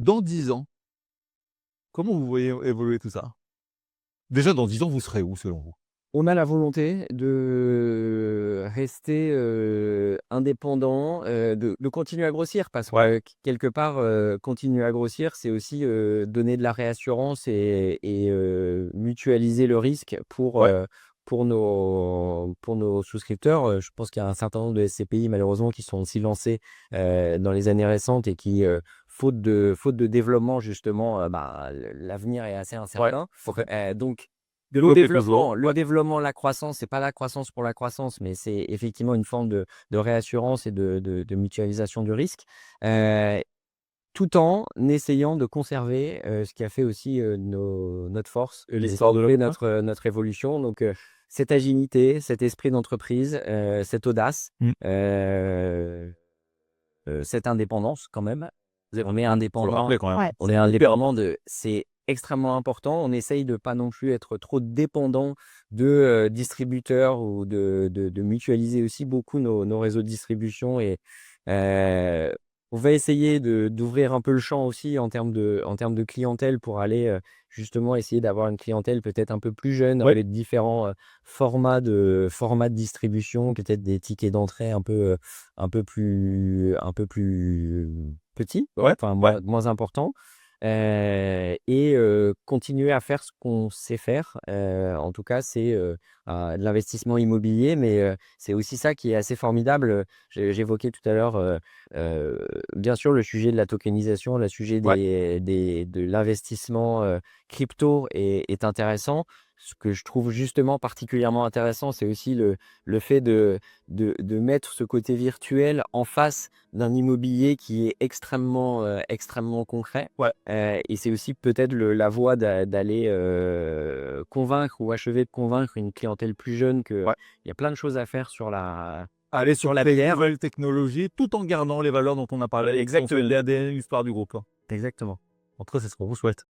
Dans 10 ans, comment vous voyez évoluer tout ça? Déjà dans 10 ans, vous serez où selon vous? On a la volonté de rester, indépendant, de continuer à grossir parce Ouais, que quelque part, continuer à grossir, c'est aussi, donner de la réassurance et mutualiser le risque ouais, pour nos souscripteurs. Je pense qu'il y a un certain nombre de SCPI malheureusement qui sont aussi lancés, dans les années récentes et qui, faute de développement justement, l'avenir est assez ouais, incertain. OK. Donc Développer toujours, le ouais. développement, la croissance, c'est pas la croissance pour la croissance, mais c'est effectivement une forme de réassurance et de mutualisation du risque, heu, tout en essayant de conserver, ce qui a fait aussi, notre force Et et ce l'histoire qui de fait ouais. notre évolution. Donc, cette agilité, cet esprit d'entreprise, cette audace, Mmh. heu cette indépendance quand même. Vous On est faut le indépendant rappeler quand même. Ouais. on est C'est hyper indépendant important. de c'est extrêmement important. On essaye de pas non plus être trop dépendant de, distributeurs ou de mutualiser aussi beaucoup nos réseaux de distribution et heu, on va essayer d'ouvrir un peu le champ aussi en termes de clientèle pour aller, justement essayer d'avoir une clientèle peut-être un peu plus jeune Ouais, avec différents, formats de distribution, peut-être des tickets d'entrée un peu plus petit, ouais, enfin ouais. moins important, et continuer à faire ce qu'on sait faire. En tout cas, c'est, de l'investissement immobilier, mais c'est aussi ça qui est assez formidable. J'évoquais tout à l'heure, bien sûr le sujet de la tokenisation, le sujet Ouais. des de l'investissement, crypto est intéressant. Ce que je trouve justement particulièrement intéressant, c'est aussi le fait de mettre ce côté virtuel en face d'un immobilier qui est extrêmement concret, Ouais, et c'est aussi peut-être la voie d'aller, convaincre ou achever de convaincre une clientèle plus jeune qu'il ouais. y a plein de choses à faire Aller sur sur la les pierre. nouvelles technologies, tout en gardant les valeurs dont on a parlé, qui sont Exactement, l'ADN, l'histoire du groupe, hein. exactement. En tout cas, c'est ce qu'on vous souhaite.